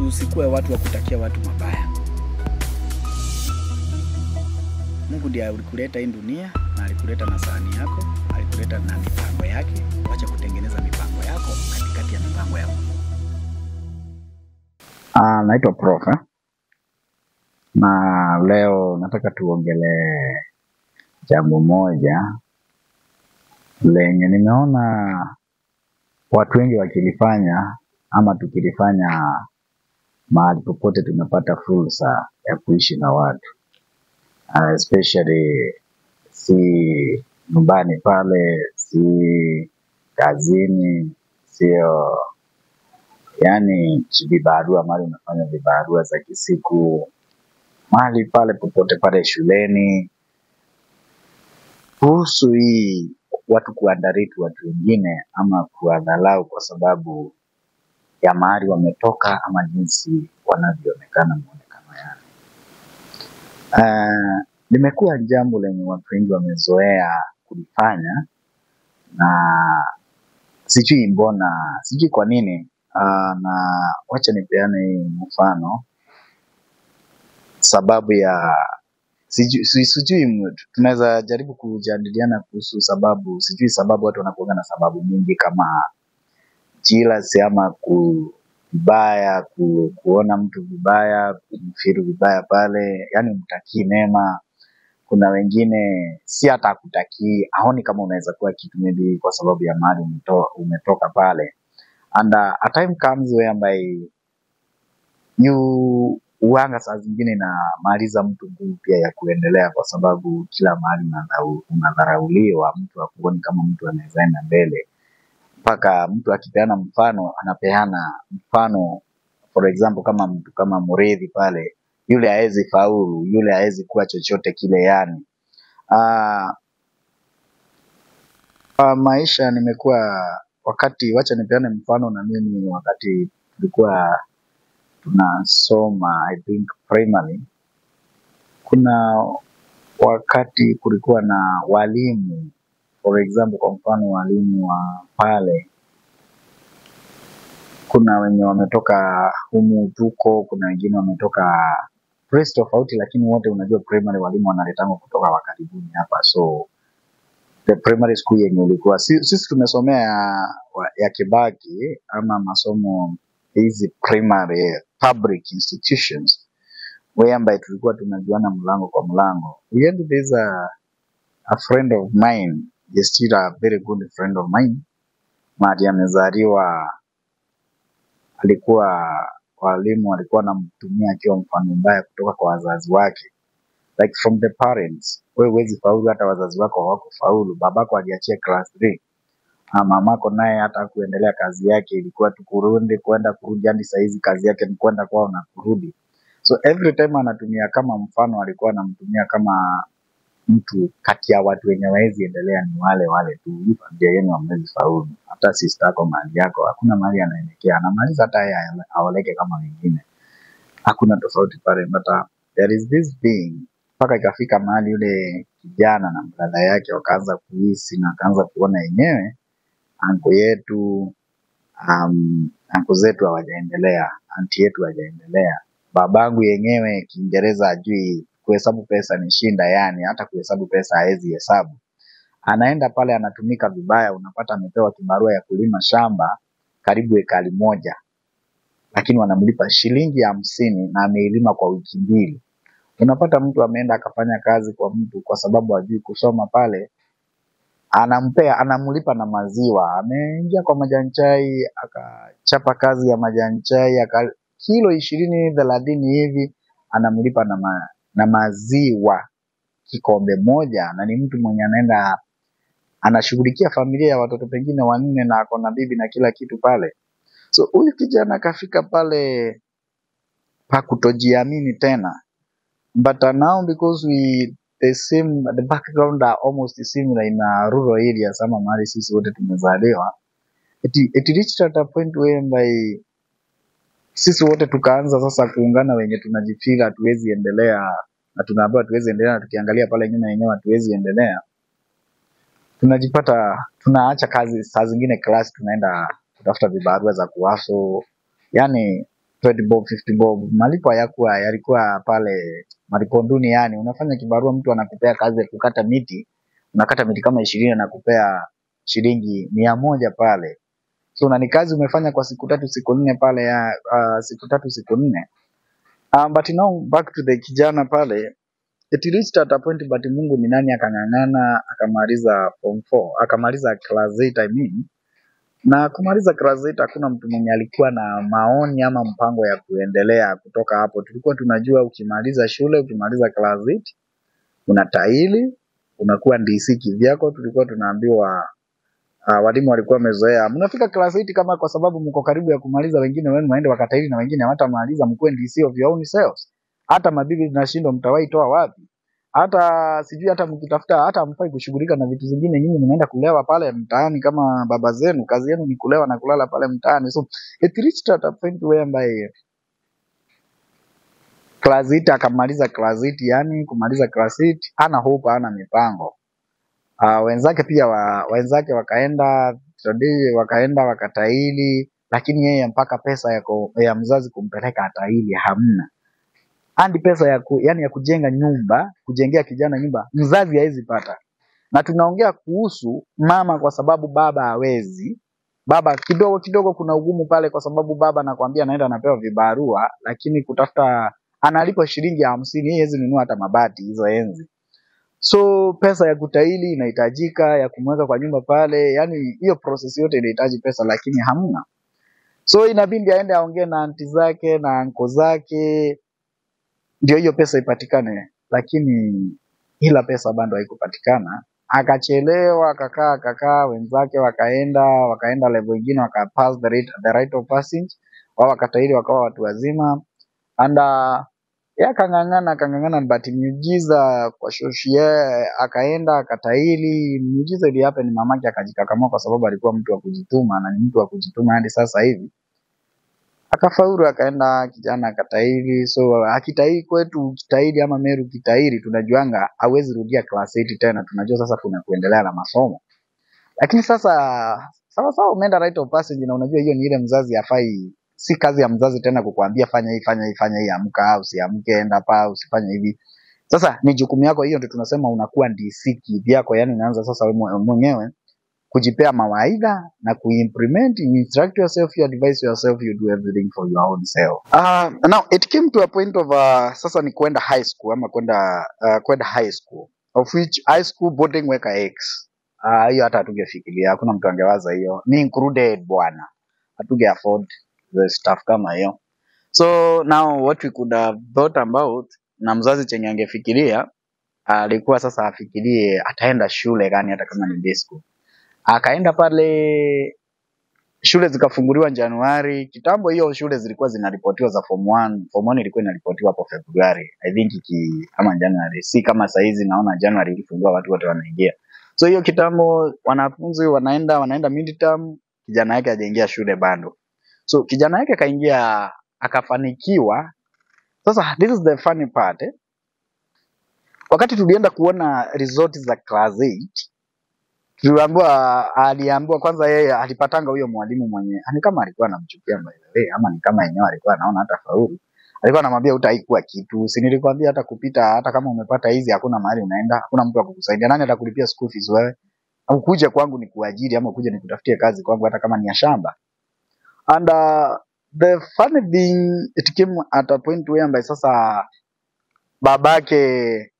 Tusikuwe watu wa kutakia watu mabaya. Mungu ndiye alikuleta hii dunia na alikuleta na sahani yako, alikuleta na mipango yake. Wacha kutengeneza mipango yako katikati ya mipango yako. Naitwa Prof. Na leo nataka tuongelee jambo moja lenye nimeona watu wengi wakilifanya ama tukilifanya mahali popote tunapata fursa ya kuishi na watu. Especially si nyumbani pale, si kazini, sio yani vibarua, mahali unafanya vibarua za kisiku, mahali pale popote pale shuleni. Kuhusu hii watu kuandarate watu wengine ama kuwadhalau kwa sababu ya mahali wametoka ama jinsi wanavyoonekana muonekano yao. Limekuwa jambo lenye watu wengi wamezoea kulifanya, na sijui mbona, sijui kwa nini. Na wacha nipeane hii mfano. Sababu ya sijui tunaweza jaribu kujadiliana kuhusu sababu. Sijui sababu, watu wanakuwa na sababu nyingi kama jealousy ama vibaya, kuona mtu vibaya, kumfikiria vibaya pale, yani mtakii mema. Kuna wengine si hata kutakii, haoni kama unaweza kuwa kitu, maybe kwa sababu ya mahali umetoka pale. And a time comes whereby uanga saa zingine na maliza mtu nguvu pia ya kuendelea, kwa sababu kila mahali unadharauliwa, mtu hakuoni kama mtu anaweza enda mbele. Mpaka mtu akipeana mfano, anapeana mfano, for example kama mtu kama Mureithi pale, yule haezi faulu, yule haezi kuwa chochote kile yani. Maisha nimekuwa wakati, wacha nipeane mfano na mimi wakati tulikuwa tunasoma, I think primary. Kuna wakati kulikuwa na walimu, for example kwa mfano walimu wa pale, kuna wenye wametoka humu tuko, kuna wengine wametoka place tofauti, lakini wote unajua primary walimu wanaletangwa kutoka wakaribuni hapa. So the primary school yenye ulikuwa sisi tumesomea ya Kibaki ama masomo hizi primary public institutions, whereby tulikuwa tunajuana mlango kwa mlango. There's a friend of mine, is still a very good friend of mine. Mahali amezaliwa, alikuwa walimu walikuwa wanamtumia akiwa mfano mbaya kutoka kwa wazazi wake, like from the parents. Wewe huwezi faulu, hata wazazi wako hawakufaulu. Babako aliachia class 3, mamako naye hata kuendelea kazi yake ilikuwa tu kurudi hadi saa hizi kazi yake ni kwenda kwao na kurudi. So every time anatumia kama mfano, alikuwa anamtumia kama mtu kati ya watu wenye hawezi endelea ni wale tu. Familia yenu hamwezi faulu. Hata sister yako mahali yako hakuna mahali anaelekea, anamaliza hata yeye aoleke kama wengine, hakuna tofauti pale. But there is this being, mpaka ikafika mahali yule kijana na brother yake wakaanza kuhisi na akaanza kuona yenyewe anko yetu, anko zetu hawajaendelea, anti yetu hawajaendelea. Babangu yenyewe Kiingereza ajui, kuhesabu pesa ni shinda yani, hata kuhesabu pesa haezi hesabu. Anaenda pale anatumika vibaya, unapata amepewa kibarua ya kulima shamba karibu ekari 1, lakini wanamlipa shilingi 50 na ameilima kwa wiki 2. Unapata mtu ameenda akafanya kazi kwa mtu kwa sababu hajui kusoma pale, anamlipa na maziwa. Ameingia kwa majani chai, akachapa kazi ya majani chai, kilo 20-30 hivi, anamlipa na maziwa kikombe moja, na ni mtu mwenye anaenda anashughulikia familia ya watoto pengine 4 na ako na bibi na kila kitu pale. So huyu kijana kafika pale pa kutojiamini tena. But now because the background are almost similar in rural areas ama mahali sisi wote tumezaliwa, it reached at a point whereby sisi wote tukaanza sasa kuungana, wenye tunajifika hatuwezi endelea na tunaambiwa hatuwezi endelea, na tukiangalia pale nyuma yenyewe hatuwezi endelea. Tunajipata tunaacha kazi, saa zingine class tunaenda kutafuta vibarua za kuaso. Yani 20 bob, 50 bob. Malipo yalikuwa pale malipo duni, yani unafanya kibarua, mtu anakupea kazi ya kukata miti, unakata miti kama 20 na kupea shilingi 100 pale. So na ni kazi umefanya kwa siku 3 siku 4 pale ya siku 3 siku 4. But now back to the kijana pale. It reached at a point, but Mungu ni nani akang'ang'ana akamaliza form 4, akamaliza class 8 I mean. Na kumaliza class 8 hakuna mtu mwenye alikuwa na maoni ama mpango ya kuendelea kutoka hapo. Tulikuwa tunajua ukimaliza shule, ukimaliza class 8 unatahili, unakuwa DC kivyako. Tulikuwa tunaambiwa walimu walikuwa wamezoea. Mnafika class 8 kama kwa sababu mko karibu ya kumaliza, wengine wenu waende wakatahili na wengine hawatamaliza, mkue DC of your own selves. Hata mabibi zinashindwa mtawai toa wapi? Hata sijui, hata mkitafuta, hata mfai kushughulika na vitu zingine, nyinyi mnaenda kulewa pale mtaani kama baba zenu. Kazi yenu ni kulewa na kulala pale mtaani. So it reached at a point whereby class 8 akamaliza class 8, yani kumaliza class 8 hana hope, hana mipango. Wenzake pia wenzake wakaenda wakatahili, lakini yeye mpaka pesa ya mzazi kumpeleka atahili hamna. Hadi pesa ya kujenga nyumba, kujengea kijana nyumba, mzazi hawezi pata. Na tunaongea kuhusu mama kwa sababu baba hawezi. Baba kidogo kuna ugumu pale kwa sababu baba anakuambia anaenda anapewa vibarua, lakini kutafuta analipa shilingi 50, yeye hawezi nunua hata mabati hizo enzi. So pesa ya kutahili inahitajika, ya kumweka kwa nyumba pale, yani hiyo process yote inahitaji pesa, lakini hamna. So inabidi aende aongee na aunti zake na anko zake ndio hiyo pesa ipatikane, lakini ila pesa bado haikupatikana. Akachelewa, akakaa, wenzake wakaenda level nyingine, wakapass the rite of passage, wao wakatahili wakawa watu wazima. And akang'ang'ana, but miujiza kwa shoshi akaenda akatahili. Miujiza ile hapa ni mamake akajikakamua kwa sababu alikuwa mtu wa kujituma, na ni mtu wa kujituma hadi sasa hivi. Akafaulu, akaenda kijana akatahili. So akitahili kwetu, kitahili ama Meru kitahili, tunajuanga hawezi rudia class 8 tena. Tunajua sasa kuna kuendelea na masomo. Lakini sasa sawa umeenda rite of passage, na unajua hiyo ni ile mzazi afai, si kazi ya mzazi tena kukuambia fanya hii, amka au usiamke, enda pa usifanye hivi. Sasa ni jukumu yako. Hiyo ndio tunasema unakuwa DC kivyako, yani unaanza sasa wewe mwenyewe kujipea mawaidha na kuimplement. You instruct yourself, you advise yourself, you do everything for your own self. Now it came to a point of sasa ni kwenda high school ama kwenda high school, of which high school boarding weka X. Hiyo hata hatugefikiria, hakuna mtu angewaza hiyo, me included bwana. Hatuge afford the stuff kama hiyo. So now what we could have thought about, na mzazi chenye angefikiria alikuwa sasa afikirie ataenda shule gani hata kama ni day school. Akaenda pale, shule zikafunguliwa Januari. Kitambo hiyo shule zilikuwa zinaripotiwa za form 1. Form 1 ilikuwa inaripotiwa hapo February, I think kama January. Si kama saizi naona January ilifungua watu wote wanaingia. So hiyo kitambo wanafunzi wanaenda midterm, kijana yake hajaingia shule bado. So kijana yake kaingia akafanikiwa. Sasa this is the funny part. Wakati tulienda kuona results za class 8, aliambiwa kwanza yeye alipatanga huyo mwalimu mwenye ni kama alikuwa anamchukia mbele, ama ni kama yenyewe alikuwa anaona hata faulu. Alikuwa anamwambia utaikuwa kitu. Si nilikwambia hata kupita, hata kama umepata hizi hakuna mahali unaenda, hakuna mtu akukusaidia. Nani atakulipia school fees wewe? Au kuja kwangu ni kuajiri ama kuja nikutafutie kazi kwangu hata kama ni ya shamba? And the funny thing, it came at a point where sasa babake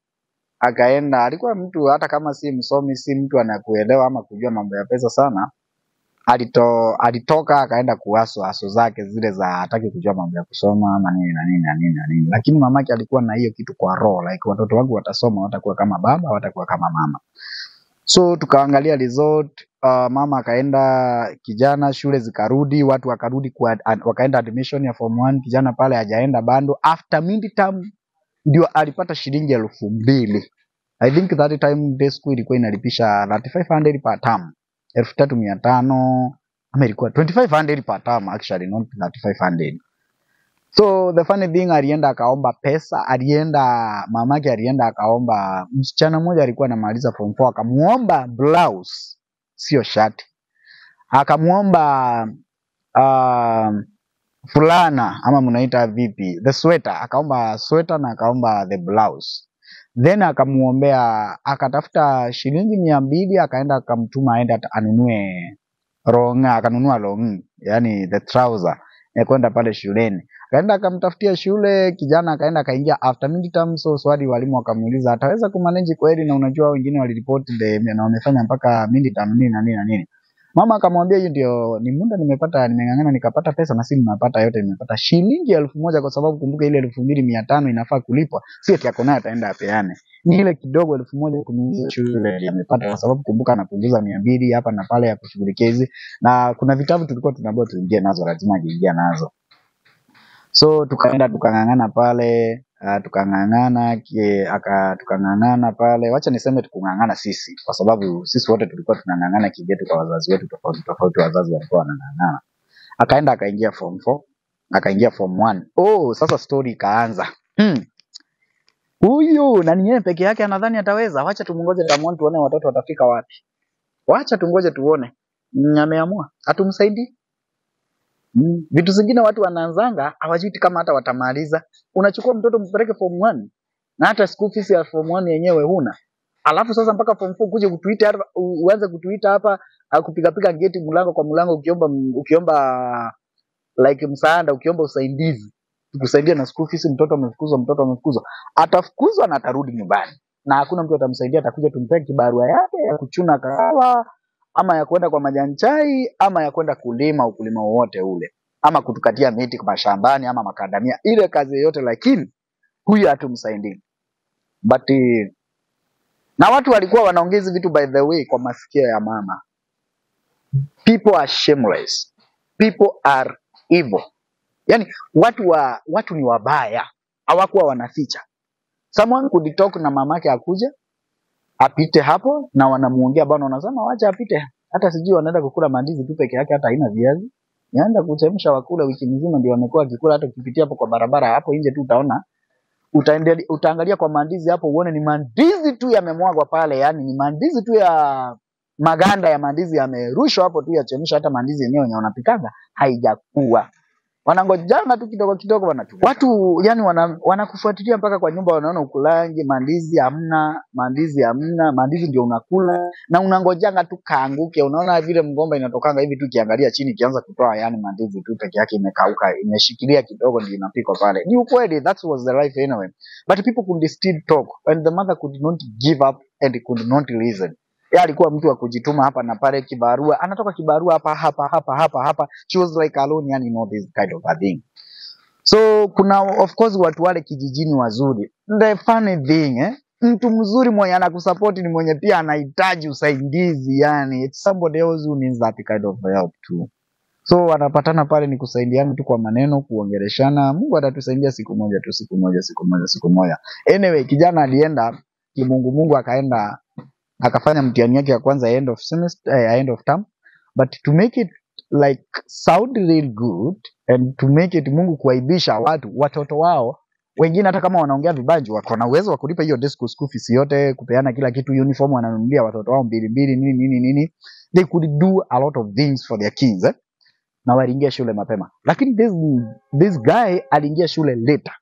akaenda, alikuwa mtu hata kama si msomi, si mtu anakuelewa ama kujua mambo ya pesa sana. Alitoka akaenda kuaso zake zile za hataki kujua mambo ya kusoma ama nini. Lakini mamake alikuwa na hiyo kitu kwa roho, like watoto wangu watasoma, watakuwa kama baba, watakuwa kama mama. So tukaangalia result, mama akaenda, kijana shule zikarudi, watu wakarudi wakaenda admission ya form 1. Kijana pale hajaenda bando. After midterm ndio alipata shilingi 2,000. I think that time day school ilikuwa inalipisha 3,500 per term. 3,500 ama ilikuwa 2,500 per term actually, not 3,500. So the funny thing, alienda akaomba pesa, mamake alienda akaomba, msichana mmoja alikuwa anamaliza form 4 akamuomba blouse, sio shati. Akamuomba fulana ama mnaita vipi, the sweater, akaomba sweater na akaomba the blouse. Then akamuombea, akatafuta shilingi 200, akaenda akamtuma aende anunue akanunua long, yani the trouser ya kwenda pale shuleni. Akaenda akamtafutia shule, kijana akaenda akaingia after midterm. So swali walimu wakamuuliza ataweza kumanage kweli, na unajua wengine waliripoti na wamefanya mpaka midterm nini na nini na nini. Mama akamwambia hiyo ndio ni muda nimeng'ang'ana nikapata pesa, na si nimepata yote, nimepata shilingi 1000, kwa sababu kumbuka ile 2500 inafaa kulipwa, si eti yako nayo ataenda apeane, ni ile kidogo 1000 kununua shule amepata, kwa sababu kumbuka anapunguza 200 hapa na pale ya kushughulikia hizi, na kuna vitabu tulikuwa tunaambiwa tuingie nazo, lazima aingie nazo. So tukaenda tukang'ang'ana pale, tukang'ang'ana pale. Wacha niseme tukung'ang'ana sisi, kwa sababu sisi wote tulikuwa tunang'ang'ana kijetu kwa wazazi wetu tofauti, wazazi walikuwa wanang'ang'ana. Akaenda akaingia form 4, akaingia form 1. Oh, sasa story ikaanza. Huyu na yeye peke yake anadhani ataweza. Wacha tumungoje tuone watoto watafika wapi. Wacha tungoje tuone. Ameamua atumsaidie. Vitu zingine watu wanaanzanga hawajui kama hata watamaliza. Unachukua mtoto mpeleke form 1 na hata school fees ya form 1 yenyewe huna. Alafu sasa mpaka form 4 kuje kutuita, uanze kutuita hapa, kupiga geti mlango kwa mlango ukiomba like msaada, ukiomba usaidizi. Tukusaidia na school fees, mtoto amefukuzwa. Atafukuzwa na atarudi nyumbani. Na hakuna mtu atamsaidia, atakuja tumpee kibarua yake ya kuchuna kahawa, ama ya kwenda kwa majani chai, ama ya kwenda ukulima wote ule, ama kutukatia miti kwa mashambani ama makadamia, ile kazi yote, lakini huyu hatumsaidii. But na watu walikuwa wanaongeza vitu by the way kwa masikio ya mama. People are shameless. People are evil. Yani watu ni wabaya. Hawakuwa wanaficha. Someone could talk na mamake akuja apite hapo, na wanamuongea bwana, unasema wacha apite. Hata sijui wanaenda kukula mandizi tu peke yake, hata haina viazi. Yaenda kuchemsha wakula wiki nzima, ndio wamekuwa kikula. Hata ukipitia hapo kwa barabara hapo nje tu utaona, utaangalia kwa mandizi hapo uone ni mandizi tu yamemwagwa pale, yani ni mandizi tu ya maganda ya mandizi yamerushwa hapo tu yachemsha. Hata mandizi yenyewe wenye wanapikanga haijakuwa. Wanangojana tu kidogo wanatu. Watu yani wanakufuatilia mpaka kwa nyumba, wanaona ukulangi mandizi hamna, mandizi ndio unakula, na unangojanga tu kaanguke. Unaona vile mgomba inatokanga hivi tu, kiangalia chini kianza kutoa, yani mandizi tu peke yake imekauka, imeshikilia kidogo ndio inapikwa pale. Ni ukweli, that was the life anyway. But people could still talk, and the mother could not give up and could not listen. Yeye alikuwa mtu wa kujituma hapa na pale, kibarua anatoka kibarua hapa. She was like alone, yani know this kind of a thing. So kuna of course watu wale kijijini wazuri. The funny thing, mtu mzuri mwenye anakusupport ni mwenye pia anahitaji usaidizi, yani it's somebody else who needs that kind of help too. So wanapatana pale, ni kusaidiana tu kwa maneno, kuongeleshana. Mungu atatusaidia siku moja. Anyway, kijana alienda Mungu akaenda akafanya mtihani yake ya kwanza end of semester, end of term. But to make it like sound real good, and to make it Mungu kuaibisha watoto wao wengine, hata kama wanaongea vibanji, wako na uwezo wa kulipa hiyo school fees yote, kupeana kila kitu, uniform wananunulia watoto wao mbili nini. They could do a lot of things for their kids, na waliingia shule mapema. Lakini this guy aliingia shule later.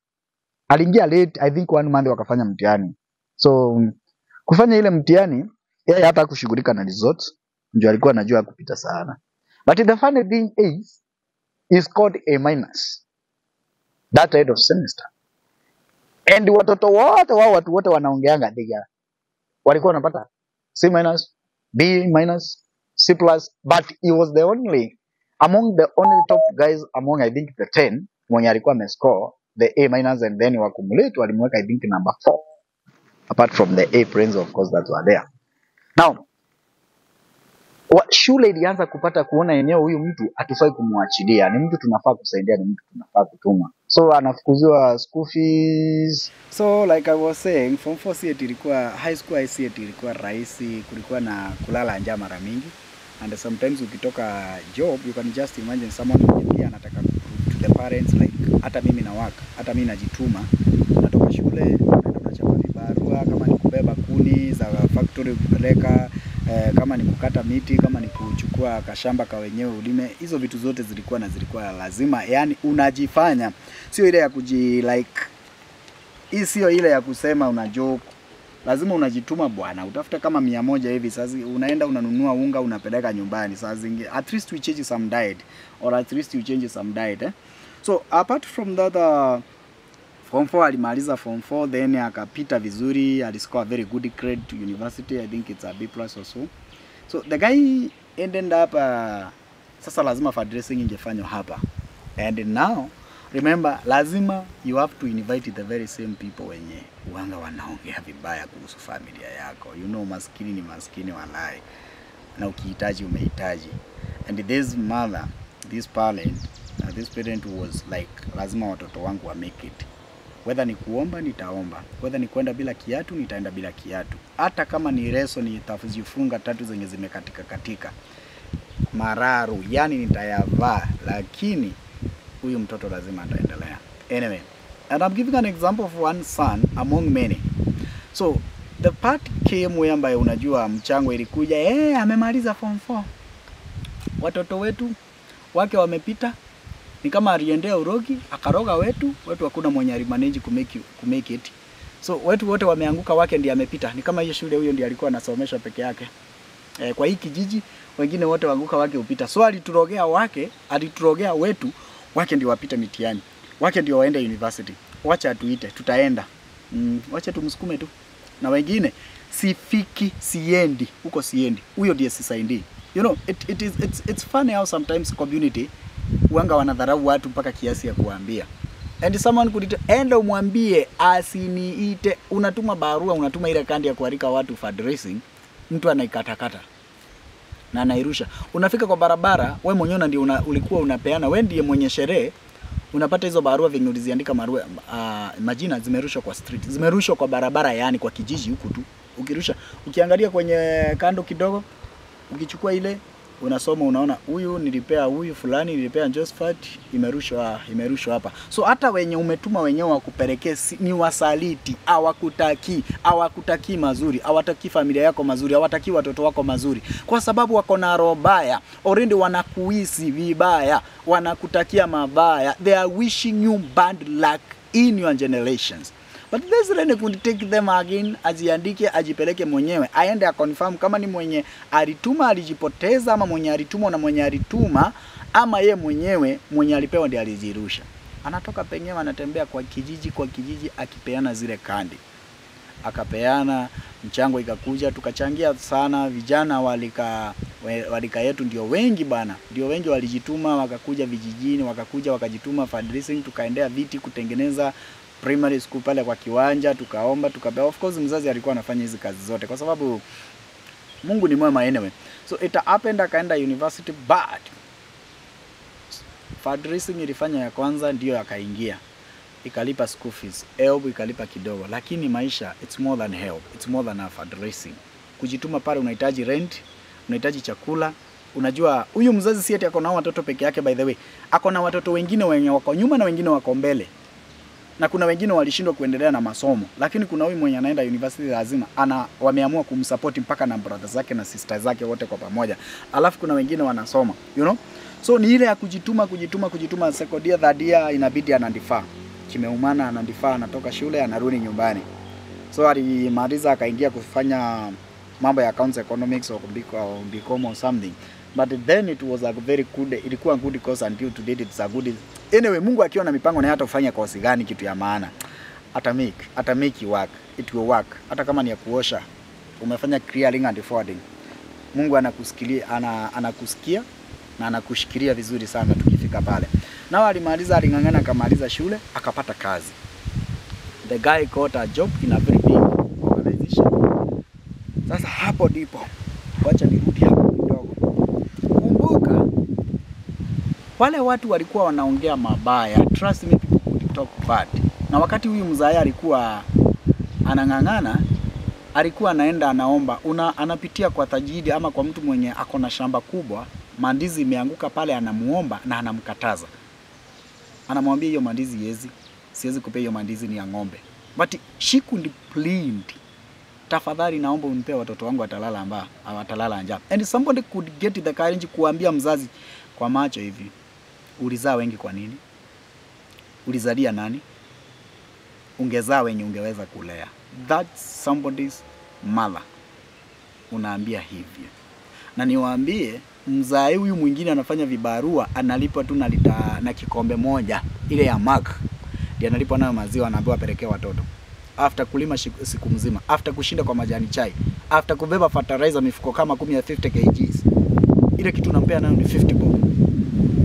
Aliingia late, I think 1 month wakafanya mtihani. So kufanya ile mtihani, yeye hata kushughulika na results, ndio alikuwa anajua kupita sana. But the funny thing is called A- that end of semester. And watoto wote wanaongeanga dia, walikuwa wanapata C-, B-, C+, but he was the only among the only top guys among I think the 10 mwenye alikuwa amescore the A-, and then wakumulate walimweka I think number 4. Apart from the A friends of course that were there. Now, shule ilianza kupata kuona eneo huyu mtu atufai kumwachilia, ni mtu tunafaa kusaidia, ni mtu tunafaa kutuma. So anafukuziwa school fees. So like I was saying, form 4 CET ilikuwa high school, CET ilikuwa rahisi, kulikuwa na kulala njaa mara mingi, and sometimes ukitoka job you can just imagine someone pia anataka to the parents like hata mimi na work, hata mimi najituma, natoka shule naenda nachapa vibarua, kama ni kubeba kuni za factory kupeleka, kama ni kukata miti, kama ni kuchukua kashamba ka wenyewe ulime, hizo vitu zote zilikuwa lazima. Yani unajifanya, sio ile ya like, hii sio ile ya kusema una joke. Lazima unajituma bwana, utafuta kama 100 hivi, sasa unaenda unanunua unga unapeleka nyumbani. Sasa zingine at least we change some diet, or at least you change some diet. So apart from that, Form 4 alimaliza Form 4, then akapita vizuri, aliscore very good grade to university. I think it's a B+ or so. So the guy ended up sasa lazima fundraising ingefanywa hapa. And now remember, lazima you have to invite the very same people wenye wanga wanaongea vibaya kuhusu familia yako. You know, maskini ni maskini walai, na ukihitaji umehitaji. And this mother, this parent was like, lazima watoto wangu wa make it. Whether ni kuomba nitaomba, whether ni kwenda bila kiatu nitaenda bila kiatu, hata kama ni reso nitazifunga 3 zenye zimekatika mararu, yani nitayavaa, lakini huyu mtoto lazima ataendelea. Anyway, and I'm giving an example of one son among many. So the part came whereby unajua mchango ilikuja, amemaliza Form 4, watoto wetu wake wamepita, ni kama aliendea urogi akaroga wetu hakuna mwenye alimanage kumake it. So wetu wote wameanguka, wake ndiye amepita. Ni kama hiyo shule huyo ndiye alikuwa anasomesha peke yake. Kwa hii kijiji wengine wote waanguka, wake upita. So aliturogea wetu, wake ndio wapita mitihani, wake ndio waende university. Wacha tuite, tutaenda. Wacha tumsukume tu. Na wengine sifiki, siendi, huko siendi. Huyo ndiye sisaidii. You know, it's funny how sometimes community wanga wanadharau watu mpaka kiasi ya kuambia. And someone could enda umwambie asiniite, unatuma barua, unatuma ile kandi ya kualika watu fundraising, mtu anaikatakata na anairusha. Unafika kwa barabara, wewe mwenyewe ndio ulikuwa unapeana, wewe ndiye mwenye sherehe, unapata hizo barua venye uliziandika majina zimerushwa kwa street, zimerushwa kwa barabara, yani kwa kijiji huku tu. Ukirusha, ukiangalia kwenye kando kidogo, ukichukua ile unasoma, unaona huyu nilipea, huyu fulani nilipea Josephat, imerushwa hapa. So hata wenye umetuma wenyewe wakupelekee ni wasaliti, hawakutaki mazuri, hawataki familia yako mazuri, hawataki watoto wako mazuri, kwa sababu wako na roho baya, already wanakuhisi vibaya, wanakutakia mabaya. They are wishing you bad luck in your generations. But this really could take them again, aziandike, ajipeleke mwenyewe, aende confirm kama ni mwenye alituma alijipoteza, ama mwenye alitumwa na mwenye alituma, ama ye mwenyewe mwenye alipewa ndiye alijirusha. Anatoka penyewe anatembea kwa kijiji akipeana zile kandi. Akapeana, mchango ikakuja, tukachangia sana. Vijana walika yetu ndio wengi bana, ndio wengi walijituma, wakakuja vijijini, wakajituma fundraising, tukaendea viti kutengeneza primary school pale kwa kiwanja, tukaomba, tukapewa. Of course mzazi alikuwa anafanya hizi kazi zote kwa sababu Mungu ni mwema anyway. So it happened, akaenda university, but fundraising ilifanya ya kwanza, ndio akaingia, ikalipa school fees, help ikalipa kidogo, lakini maisha, it's more than help, it's more than a fundraising. Kujituma pale unahitaji rent, unahitaji chakula. Unajua huyu mzazi si eti ako na watoto peke yake, by the way, ako na watoto wengine wenye wako nyuma na wengine wako mbele, na kuna wengine walishindwa kuendelea na masomo, lakini kuna huyu mwenye anaenda university, lazima wameamua kumsupport mpaka na brothers zake na sisters zake wote kwa pamoja, alafu kuna wengine wanasoma, you know. So ni ile ya kujituma. Second year, third year inabidi anandifaa, kimeumana anandifaa, anatoka shule anarudi nyumbani. So alimaliza akaingia kufanya mambo ya accounts economics or BCom or something. But then it was a very good, ilikuwa good course until today it's a good. Anyway, Mungu akiwa na mipango na hata ufanye course gani kitu ya maana, ata make you work, it will work. Hata kama ni ya kuosha, umefanya clearing and forwarding, Mungu anakusikia na anakushikilia vizuri sana tukifika pale. Nao alimaliza, alingangana akamaliza shule, akapata kazi. The guy got a job in a very big organization. Sasa hapo ndipo, wacha nirudi hapo kidogo. Kumbuka wale watu walikuwa wanaongea mabaya, trust me, people could talk bad. Na wakati huyu mzaya alikuwa anangangana, alikuwa anaenda anaomba, anapitia kwa tajiri ama kwa mtu mwenye ako na shamba kubwa, mandizi imeanguka pale, anamuomba na anamkataza. Anamwambia hiyo mandizi siwezi kupea hiyo mandizi, ni ya ng'ombe. But she could plead tafadhali naomba unipe watoto wangu watalala njaa. And somebody could get the courage kuambia mzazi kwa macho hivi, ulizaa wengi kwa nini? Ulizalia nani? Ungezaa wenye ungeweza kulea. That's somebody's mother. Unaambia hivyo. Na niwaambie, mzae huyu mwingine anafanya vibarua, analipwa tu na kikombe moja ile ya Mark, ndiye analipwa nayo maziwa, anaambiwa apelekee watoto. After kulima siku mzima, after kushinda kwa majani chai, after kubeba fertilizer mifuko kama 10 ya 50 kgs, ile kitu unampea nayo ni 50 bob.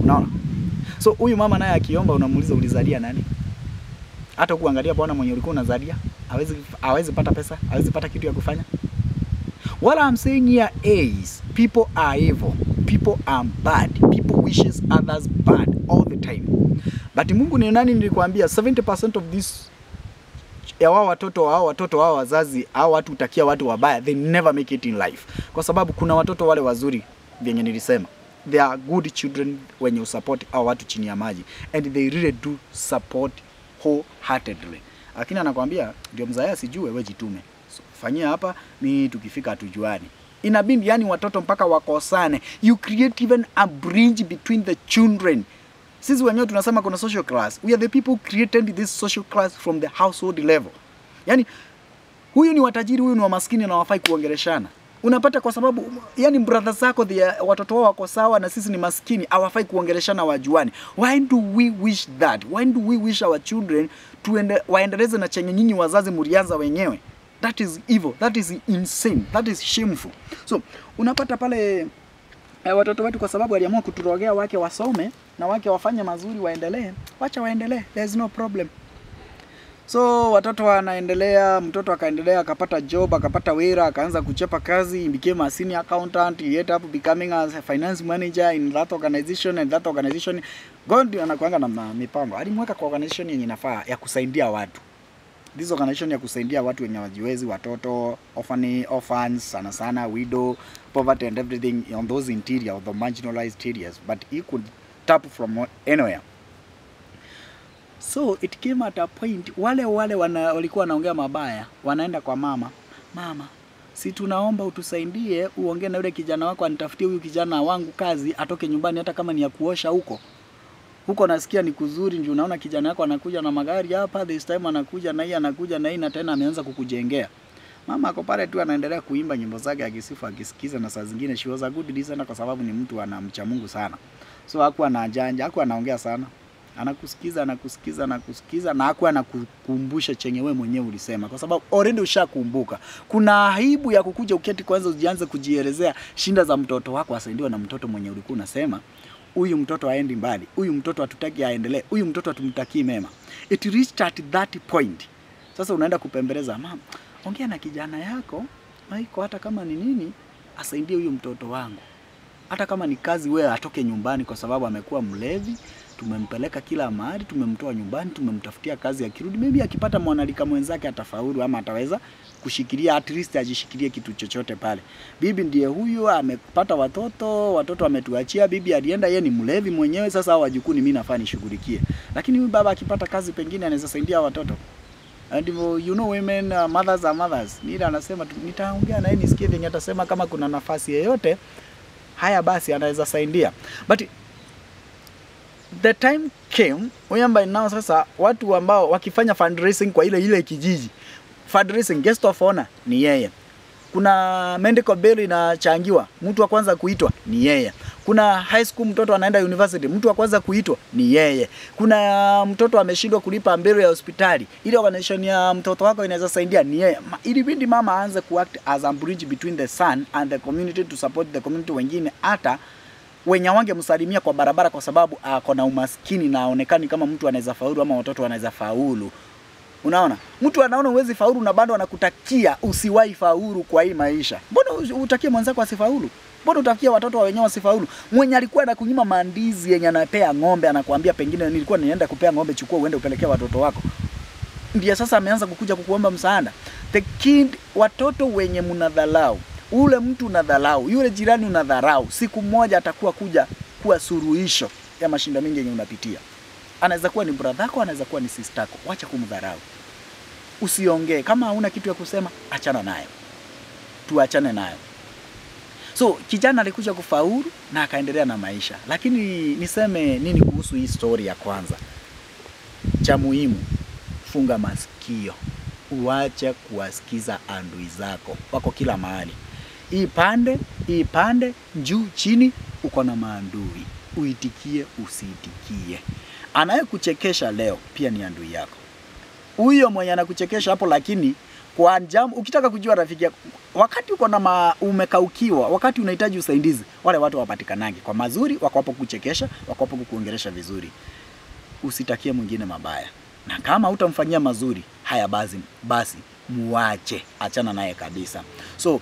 Unaona? So huyu mama naye akiomba, unamuuliza ulizalia nani? Hata kuangalia bwana mwenye ulikuwa unazalia, hawezi pata pesa, hawezi pata kitu ya kufanya. What I'm saying here is, people are evil, people are bad, people wishes others bad all the time. But Mungu ni nani? Nilikwambia 70% of this ya watoto wao wazazi au watu utakia watu wabaya, they never make it in life. Kwa sababu kuna watoto wale wazuri vyenye nilisema, they are good children wenye usupport au watu chini ya maji, and they really do support wholeheartedly. Lakini anakuambia ndio mzae sijue, wewe jitume. So, fanyia hapa, mimi tukifika tujuani. Inabidi yani watoto mpaka wakosane. You create even a bridge between the children. Sisi wenyewe tunasema kuna social class. We are the people who created this social class from the household level. Yani huyu ni watajiri, huyu ni wa maskini, na wafai kuongeleshana. Unapata kwa sababu yani brothers zako watoto wao wako sawa na sisi ni maskini, hawafai kuongeleshana wajuani. Why do we wish that? Why do we wish our children waendeleze na chenye nyinyi wazazi mlianza wenyewe? That is evil, that is insane, that is shameful. So unapata pale watoto wetu kwa sababu waliamua kuturogea wake wasome na wake wafanye mazuri, waendelee, wacha waendelee, there's no problem. So watoto wanaendelea, mtoto akaendelea, akapata job, akapata wera, akaanza kuchapa kazi, became a senior accountant, he ended up becoming a finance manager in that organization, and that organization God anakuanga na mipango. Alimweka kwa organization yenye inafaa ya kusaidia watu. This organization ya kusaidia watu wenye wajiwezi, watoto, orphans, sana widow, poverty and everything on those interior of the marginalized areas, but he could tap from anywhere. So it came at a point wale walikuwa wanaongea mabaya, wanaenda kwa mama, si tunaomba utusaidie uongee na yule kijana wako, anitafutie huyu kijana wangu kazi, atoke nyumbani hata kama ni ya kuosha huko nasikia ni kuzuri, ndio unaona kijana wako anakuja na magari hapa, this time anakuja na hii na tena ameanza kukujengea. Mama ako pale tu anaendelea kuimba nyimbo zake akisifu, akisikiza, na saa zingine she was a good listener kwa sababu ni mtu anamcha Mungu sana. So hakuwa anajanja, hakuwa anaongea sana. Anakusikiza na hakuwa anakukumbusha chenye wewe mwenyewe ulisema, kwa sababu already ushakumbuka. Kuna aibu ya kukuja uketi kwanza ujianze kujielezea shinda za mtoto wako asaidiwa na mtoto mwenye ulikuwa unasema huyu mtoto aendi mbali, huyu mtoto hatutaki aendelee, huyu mtoto hatumtakii mema. It reached at that point. Sasa unaenda kupembeleza, mama, ongea na kijana yako, haiko hata kama ni nini, asaidie huyu mtoto wangu. Hata kama ni kazi, wewe atoke nyumbani kwa sababu amekuwa mlevi, tumempeleka kila mahali, tumemtoa nyumbani, tumemtafutia kazi, akirudi maybe akipata mwanalika mwenzake atafaulu ama ataweza kushikilia, at least ajishikilie kitu chochote pale. Bibi ndiye huyu amepata watoto ametuachia, bibi alienda, yeye ni mlevi mwenyewe, sasa hao wajukuu mimi nafaa nishughulikie. Lakini huyu baba akipata kazi pengine anaweza saidia watoto. And you know women, mothers are mothers. Nila anasema nitaongea na yeye nisikie venye atasema, kama kuna nafasi yoyote haya basi anaweza saidia. But the time came whereby now sasa watu ambao wakifanya fundraising kwa ile kijiji, fundraising guest of honor ni yeye. Kuna medical bill inachangiwa, mtu wa kwanza kuitwa ni yeye. Kuna high school mtoto anaenda university, mtu wa kwanza kuitwa ni yeye. Kuna mtoto ameshindwa kulipa bill ya hospitali, ile organization ya mtoto wako inaweza saidia ni yeye. Ilibidi mama aanze kuact as a bridge between the son and the community to support the community wengine, hata wenye wange msalimia kwa barabara kwa sababu akona umaskini na aonekani kama mtu anaweza faulu ama watoto wanaweza faulu. Unaona? Mtu anaona uwezi faulu na bado anakutakia usiwahi faulu kwa hii maisha. Mbona utakie mwanzako asifaulu? Mbona utakia watoto wa wenyewe wasifaulu? Mwenye alikuwa anakunyima mandizi yenye anapea ng'ombe anakuambia pengine nilikuwa nienda kupea ng'ombe, chukua uende upelekea watoto wako. Ndiye sasa ameanza kukuja kukuomba msaada. The kid, watoto wenye mnadhalau, ule mtu unadhalau, yule jirani unadharau, siku moja atakuwa kuja kuwa suluhisho ya mashinda mingi yenye unapitia. Anaweza kuwa ni brother yako, anaweza kuwa ni sister yako. Wacha kumdharau. usiongee. Kama hauna kitu ya kusema, achana nayo, tuachane nayo. So kijana alikuja kufaulu na akaendelea na maisha. Lakini niseme nini kuhusu hii story ya kwanza? Cha muhimu, funga masikio, uache kuwasikiza adui zako, wako kila mahali. Hii pande, juu chini, uko na maadui. Uitikie usiitikie. Anayekuchekesha leo pia ni adui yako. Huyo mwenye anakuchekesha hapo, lakini kwa jambo, ukitaka kujua rafiki yako wakati uko na umekaukiwa, wakati unahitaji usaidizi, wale watu wapatikanangi. Kwa mazuri wako hapo kuchekesha, wako hapo kukuongelesha vizuri. Usitakie mwingine mabaya. Na kama hutamfanyia mazuri, haya basi muache, achana naye kabisa. So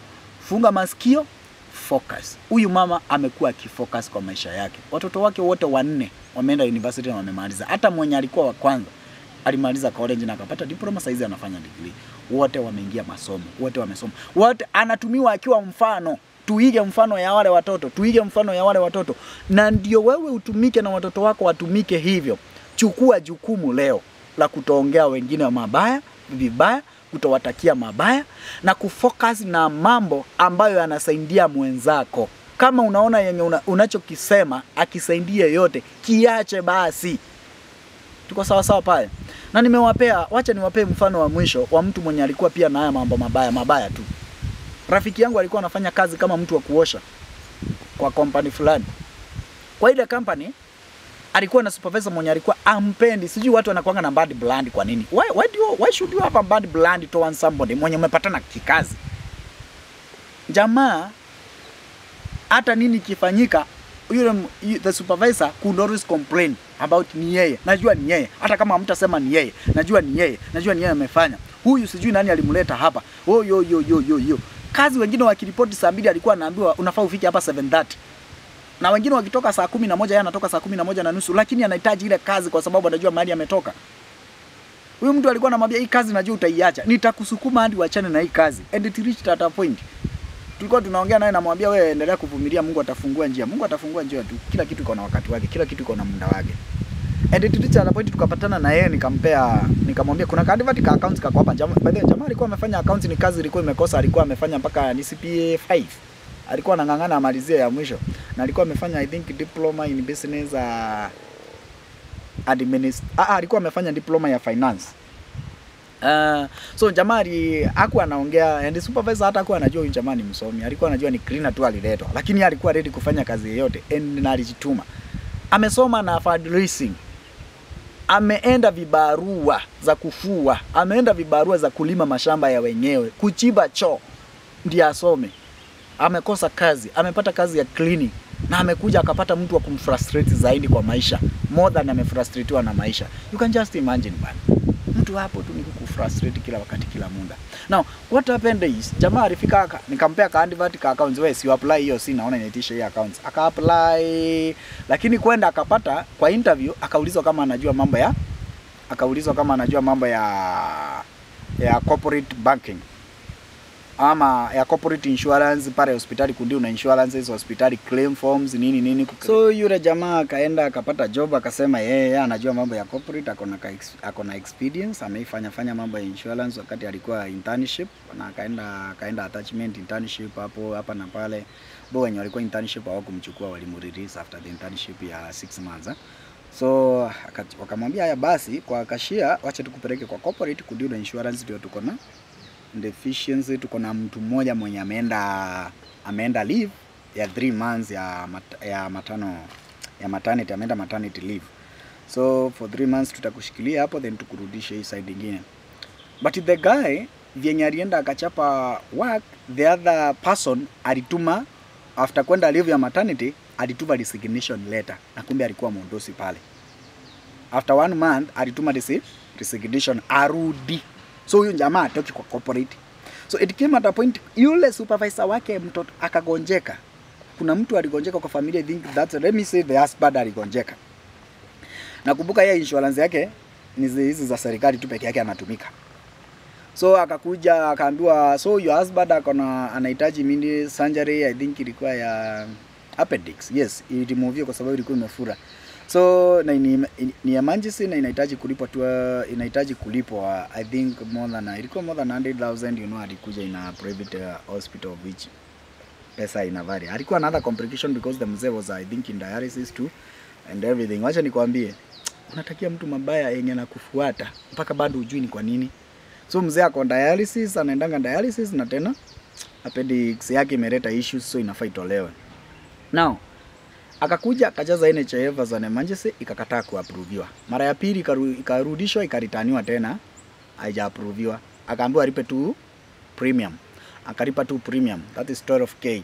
funga masikio, focus. Huyu mama amekuwa akifocus kwa maisha yake. Watoto wake wote 4 wameenda university na wamemaliza. Hata mwenye alikuwa wa kwanza alimaliza college na akapata diploma, saizi anafanya degree. Wote wameingia masomo, wote wamesoma. Wote anatumiwa akiwa mfano. Tuige mfano ya wale watoto, tuige mfano ya wale watoto. Na ndio wewe utumike na watoto wako watumike hivyo. Chukua jukumu leo la kutoongea wengine wa mabaya, vibaya, kutowatakia mabaya, na kufocus na mambo ambayo yanasaidia mwenzako. Kama unaona yenye unachokisema akisaidia yote, kiache basi. Tuko sawa sawa pale. Na wacha niwapee mfano wa mwisho wa mtu mwenye alikuwa pia na haya mambo mabaya tu. Rafiki yangu alikuwa anafanya kazi kama mtu wa kuosha kwa company fulani. Kwa ile company alikuwa na supervisor mwenye alikuwa ampendi. Sijui watu wanakuanga na bad blood kwa nini? Why should you have a bad blood towards somebody mwenye umepatana kikazi? Jamaa hata nini kifanyika, the supervisor could always complain about ni yeye. Najua ni yeye. Hata kama hamtasema ni yeye, najua ni yeye. Najua ni yeye amefanya. Huyu sijui nani alimleta hapa. Yo. Kazi wengine wakiripoti saa 2 alikuwa anaambiwa unafaa ufike hapa 7:30. Na wengine wakitoka saa 11, yeye anatoka saa 11:30, lakini anahitaji ile kazi kwa sababu anajua mahali ametoka. Huyu mtu alikuwa anamwambia hii kazi najua utaiacha. Nitakusukuma hadi uachane na hii kazi. And it reached at a point. Tulikuwa tunaongea naye, namwambia wewe endelea kuvumilia, Mungu atafungua njia. Mungu atafungua njia tu. Kila kitu iko na wakati wake, kila kitu iko na muda wake. And it reached at a point tukapatana na yeye, nikamwambia kuna candidate ka accounts kako hapa. Jamaa alikuwa amefanya accounts, ni kazi ilikuwa imekosa, alikuwa amefanya mpaka CPA 5. Alikuwa anang'ang'ana amalizie ya mwisho. Na alikuwa amefanya I think diploma in business alikuwa amefanya diploma ya finance. So jamaa hakuwa anaongea, and supervisor hata hakuwa anajua huyu jamaa ni msomi. Alikuwa anajua ni cleaner tu aliletwa, lakini alikuwa ready kufanya kazi yote na alijituma. Amesoma na fundraising. Ameenda vibarua za kufua, ameenda vibarua za kulima mashamba ya wenyewe, kuchimba choo ndiye asome. Amekosa kazi, amepata kazi ya cleaning, na amekuja akapata mtu wa kumfrustrate zaidi kwa maisha, more than amefrustratiwa na maisha. You can just imagine bana. Mtu hapo tu ni kukufrustrate kila wakati, kila muda. Now, what happened is, jamaa alifika nikampea candidate ka accounts, wewe si apply hiyo, si naona inaitisha hiyo accounts. Aka apply, lakini kwenda akapata kwa interview akaulizwa kama anajua mambo ya corporate banking ama ya corporate insurance pale hospitali, kundi una insurances hospitali, claim forms nini. So yule jamaa akaenda akapata job, akasema yeye anajua mambo ya corporate, akona experience, ameifanya mambo ya insurance wakati alikuwa internship, na akaenda attachment internship hapa na pale. Wenye walikuwa internship hawakumchukua, walimrelease after the internship ya 6 months. So wakamwambia haya basi, kwa kashia wacha tukupeleke kwa corporate kundi una insurance, ndio tuko na deficiency. Tuko na mtu mmoja mwenye ameenda leave ya 3 months ya maternity, ameenda maternity leave. So for 3 months tutakushikilia hapo, then tukurudishe hii side nyingine. But the guy vyenye alienda akachapa work, the other person alituma after kwenda leave ya maternity, alituma resignation letter, na kumbe alikuwa mondosi pale. After 1 month alituma resignation arudi. So huyo jamaa atoki kwa corporate. So it came at a point yule supervisor wake mtoto akagonjeka. Kuna mtu aligonjeka kwa familia, I think let me say the husband aligonjeka. Nakumbuka yeye insurance yake ni hizi za serikali tu peke yake anatumika. So akakuja akaambiwa, so your husband anahitaji surgery, I think ilikuwa ya appendix. Yes, ilimove kwa sababu ilikuwa imefura. So na ni emergency na inahitaji kulipwa tu, inahitaji kulipwa I think ilikuwa more than 100,000, you know, alikuja in a private hospital which pesa ina vary. Alikuwa another complication because the mzee was I think in dialysis too and everything. Wacha nikwambie, unatakia mtu mabaya yenye anakufuata mpaka bado hujui ni kwa nini. So mzee ako dialysis, anaendanga dialysis na tena appendix yake imeleta issues, so inafaa itolewe. Now akakuja akajaza NHIF as an emergency, ikakataa kuapproviwa. Mara ya pili ikarudishwa, ikaritaniwa tena, haijaapproviwa. Akaambiwa alipe tu premium. Akalipa tu premium. That is 12K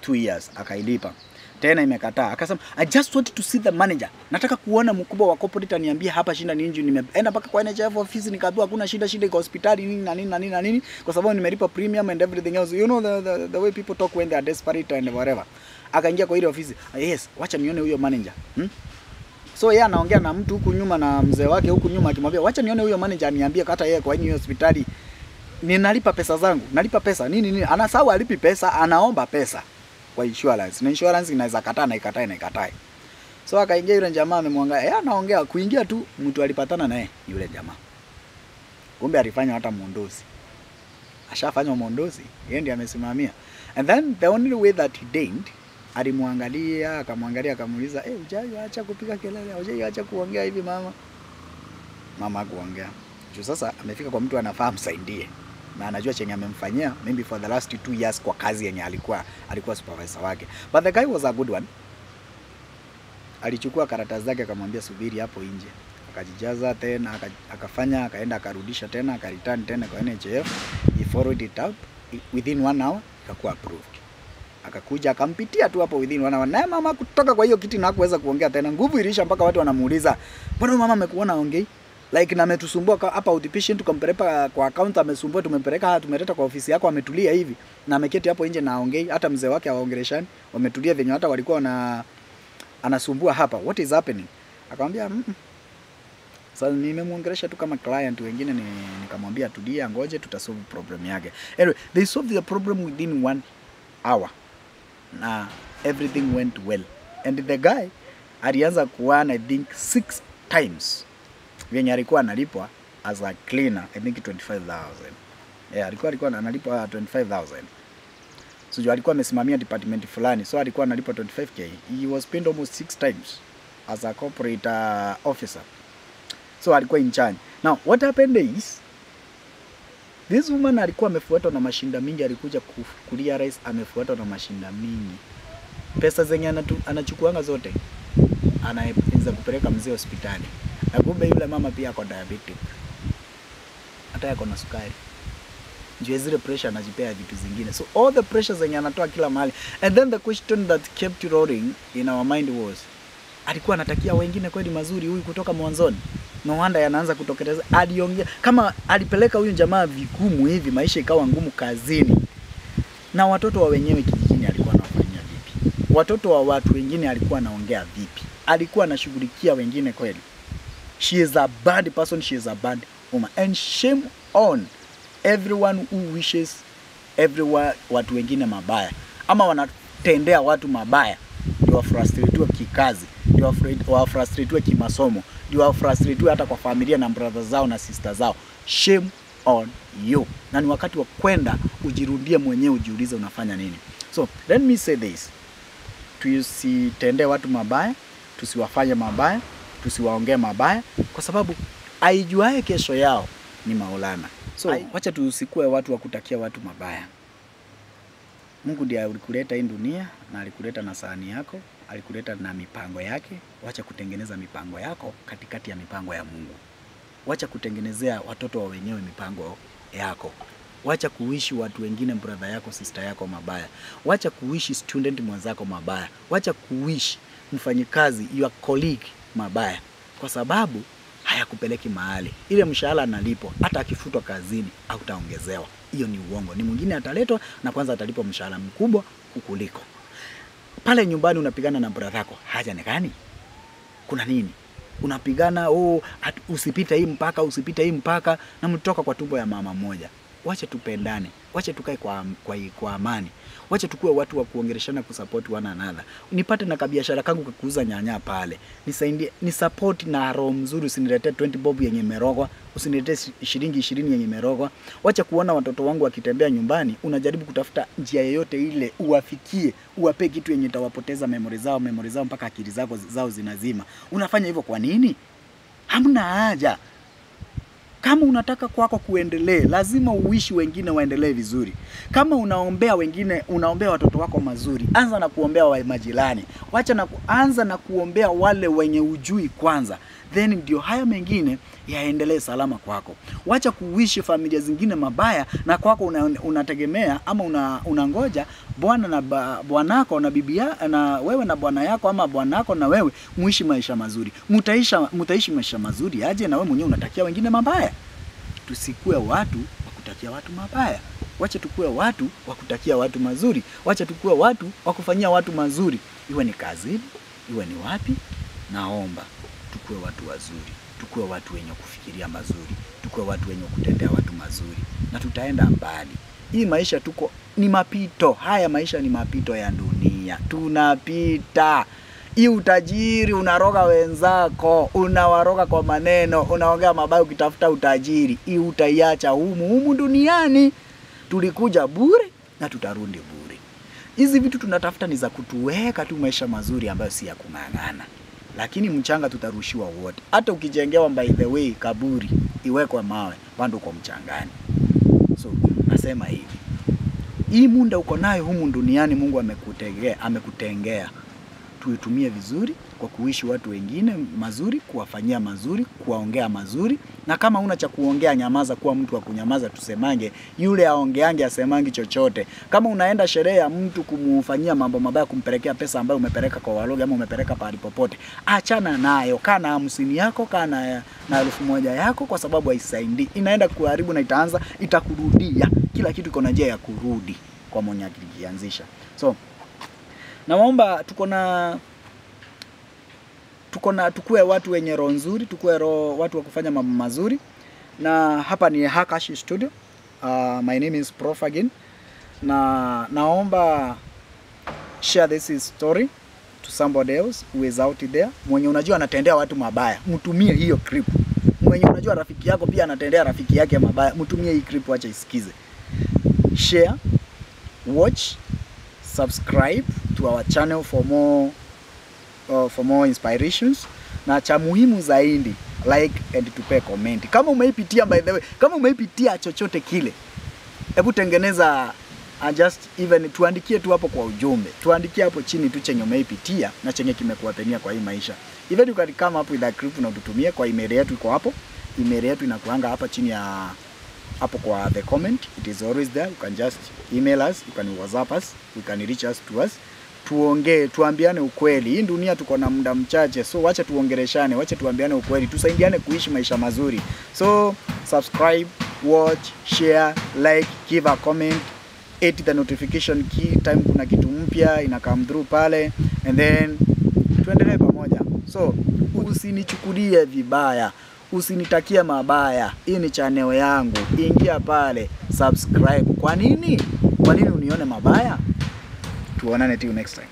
2 years. Akailipa. Tena imekataa. Akasema I just want to see the manager. Nataka kuona mkubwa wa corporate aniambie hapa shida ni nini. Nimeenda mpaka kwa NHIF office nikaambiwa hakuna shida iko hospitali nini na nini na nini na nini, kwa sababu nimelipa premium and everything else. You know the way people talk when they are desperate and whatever. Akaingia kwa ile ofisi. Yes, wacha nione huyo manager. So yeye anaongea na mtu huku nyuma na mzee wake huku nyuma akimwambia wacha nione huyo manager aniambie hata yeye kwa hiyo hospitali ninalipa pesa zangu. Nalipa pesa nini? Anasahau alipi pesa, anaomba pesa kwa insurance. Na insurance inaweza kataa na ikatai. So akaingia yule jamaa amemwangalia. Anaongea kuingia tu mtu alipatana naye yule jamaa. Kumbe alifanya hata mondozi. Ashafanya mondozi, yeye ndiye amesimamia. And then the only way that he did, alimwangalia, akamuuliza, hujaacha kupiga kelele, hujaacha kuongea hivi mama. Mama hakuongea. Sasa amefika kwa mtu anafaa msaidie. Na anajua chenye amemfanyia maybe for the last 2 years kwa kazi yenye alikuwa supervisor wake. But the guy was a good one. Alichukua karatasi zake akamwambia subiri hapo nje. Akajijaza tena akafanya, akaenda akarudisha tena, akareturn tena kwa NHIF. He followed it up within 1 hour ikakuwa approved. Akakuja akampitia tu hapo within 1 hour. Na mama kutoka kwa hiyo kiti na hakuweza kuongea tena. Nguvu ilisha mpaka watu wanamuuliza, "Mbona mama amekuona aongei?" Like na ametusumbua hapa outpatient, tukampeleka kwa account, amesumbua, tumempeleka tumeleta kwa ofisi yako, ametulia hivi na ameketi hapo nje na aongei, hata mzee wake aongeleshani, wametulia venye hata walikuwa anasumbua hapa. What is happening? Akamwambia sasa nimemuongelesha tu kama client wengine, nikamwambia tulia, ngoje tutasolve problem yake. Anyway, they solved the problem within 1 hour. Na everything went well. And the guy alianza kuana I think 6 times venye alikuwa analipwa as a cleaner, I think 25,000. Yeah, alikuwa analipwa 25,000. So alikuwa amesimamia department fulani, so alikuwa analipwa 25K. He was paid almost 6 times as a corporate officer. So alikuwa in charge. Now what happened is this woman alikuwa amefuatwa na mashinda mingi, alikuja kulia rais, amefuatwa na mashinda mingi. Pesa zenye anachukuanga zote anaanza kupeleka mzee hospitali. Na kumbe yule mama pia ako diabetic. Hata yako na sukari. Njoo zile pressure anajipea vitu zingine. So all the pressure zenye anatoa kila mahali. And then the question that kept rolling in our mind was, alikuwa anatakia wengine kweli mazuri huyu kutoka mwanzoni. No wonder yanaanza kutokeleza. Aliongea kama alipeleka huyu jamaa vigumu hivi, maisha ikawa ngumu kazini. Na watoto wa wenyewe kijijini alikuwa anafanyia vipi? Watoto wa watu wengine alikuwa anaongea vipi? Alikuwa anashughulikia wengine kweli? She is a bad person, she is a bad woman. And shame on everyone who wishes watu wengine mabaya. Ama wanatendea watu mabaya. Ndio wafrustratiwe kikazi, ndio wafrustratiwe kimasomo, ndio wafrustratiwe hata kwa familia na brothers zao na sisters zao. Shame on you. Na ni wakati wa kwenda ujirudie mwenyewe, ujiulize unafanya nini. So, let me say this. Tusitendee watu mabaya, tusiwafanye mabaya, tusiwaongee mabaya, kwa sababu aijuaye kesho yao ni Maulana. So wacha tusikue watu wa kutakia watu mabaya. Mungu ndiye alikuleta hii dunia na alikuleta na sahani yako, alikuleta na mipango yake. Wacha kutengeneza mipango yako katikati ya mipango ya Mungu. Wacha kutengenezea watoto wa wenyewe mipango yako. Wacha kuishi watu wengine, brother yako, sister yako mabaya. Wacha kuishi student mwenzako mabaya. Wacha kuishi mfanyikazi, your colleague mabaya. Kwa sababu hayakupeleki mahali. Ile mshahara analipo, hata akifutwa kazini hautaongezewa. Hiyo ni uongo. Ni mwingine ataletwa na kwanza atalipwa mshahara mkubwa kukuliko. Pale nyumbani unapigana na brother yako, haja ni gani? Kuna nini? Unapigana usipite hii mpaka, usipite hii mpaka, na mtoka kwa tumbo ya mama moja. wacha tupendane, wacha tukae kwa amani, wacha tukue watu wa kuongeleshana, kusupport one another. Nipate na kabiashara kangu kuuza nyanya pale, nisaidie, ni support na roho mzuri. Usiniletee 20 bob yenye merogwa, usiniletee shilingi 20 yenye merogwa. Wacha kuona watoto wangu wakitembea nyumbani, unajaribu kutafuta njia yoyote ile uwafikie, uwape kitu yenye tawapoteza memory zao mpaka akili zao zinazima. Unafanya hivyo kwa nini? Hamna haja. Kama unataka kwako kuendelee, lazima uishi wengine waendelee vizuri. Kama unaombea wengine, unaombea watoto wako mazuri, anza na kuombea wa majirani. Anza na kuombea wale wenye ujui kwanza. Then ndio haya mengine yaendelee salama kwako. Wacha kuishi familia zingine mabaya na kwako unategemea ama unangoja bwana na bwanako na bibia na wewe na bwana yako ama bwanako na wewe muishi maisha mazuri. Mtaishi maisha mazuri aje na wewe mwenyewe unatakia wengine mabaya? Tusikue watu wa kutakia watu mabaya. Wacha tukue watu wa kutakia watu mazuri. Wacha tukue watu wa kufanyia watu mazuri. Iwe ni kazini, iwe ni wapi, naomba tukue watu wazuri. Tukue watu wenye kufikiria mazuri. Tukue watu wenye kutendea watu mazuri. Na tutaenda mbali. Hii maisha ni mapito. Haya maisha ni mapito ya dunia. Tunapita. Hii utajiri unaroga wenzako, unawaroga kwa maneno, unaongea mabaya ukitafuta utajiri. Hii utaiacha humu duniani. Tulikuja bure na tutarudi bure. Hizi vitu tunatafuta ni za kutuweka tu maisha mazuri ambayo si ya kung'ang'ana. Lakini mchanga tutarushiwa wote. Hata ukijengewa by the way kaburi, iwekwe mawe, bado kwa mchangani. So, nasema hivi. Hii muda uko nayo humu duniani Mungu amekutengea. Tuitumie vizuri kwa kuishi watu wengine mazuri, kuwafanyia mazuri, kuwaongea mazuri. Na kama una cha kuongea, nyamaza, kuwa mtu wa kunyamaza. Tusemange yule aongeange asemangi chochote. Kama unaenda sherehe ya mtu kumufanyia mambo mabaya, kumpelekea pesa ambayo umepeleka kwa walogi ama umepeleka pahali popote, achana nayo. Kana 50 yako, kana na 1000 yako, kwa sababu haisaidii. Inaenda kuharibu na itakurudia. Kila kitu iko na njia ya kurudi kwa mwenye alianzisha. So naomba tukue watu wenye roho nzuri, tukue watu wa kufanya mambo mazuri. Na hapa ni Hakash Studio. My name is Prof again. Na naomba share this story to somebody else who is out there. Mwenye unajua anatendea watu mabaya, mtumie hiyo clip. Mwenye unajua rafiki yako pia anatendea rafiki yake mabaya, mtumie hii clip, acha isikize. Share, watch, subscribe to our channel for more inspirations. Na cha muhimu zaidi, like and tupe comment. Kama umeipitia, by the way, kama umeipitia chochote kile, hebu tengeneza just even tuandikie tu hapo kwa ujumbe. Tuandikie hapo chini tu chenye umeipitia na chenye kimekuwapenia kwa hii maisha. Even you can come up with a clip na ututumie kwa email yetu, iko hapo. Email yetu inakuanga hapa chini ya hapo kwa the comment. It is always there. You can just email us, you can WhatsApp us, you can reach us to us. Tuongee, tuambiane ukweli. Hii dunia tuko na muda mchache, so wacha tuongeleshane, wacha tuambiane ukweli, tusaidiane kuishi maisha mazuri. So subscribe, watch, share, like, give a comment, hit the notification key time kuna kitu mpya ina come through pale, and then tuendelee pamoja. So usinichukulie vibaya, usinitakie mabaya. Hii ni channel yangu. Ingia pale, subscribe. Kwa nini? Kwa nini unione mabaya? Tuonane till next time.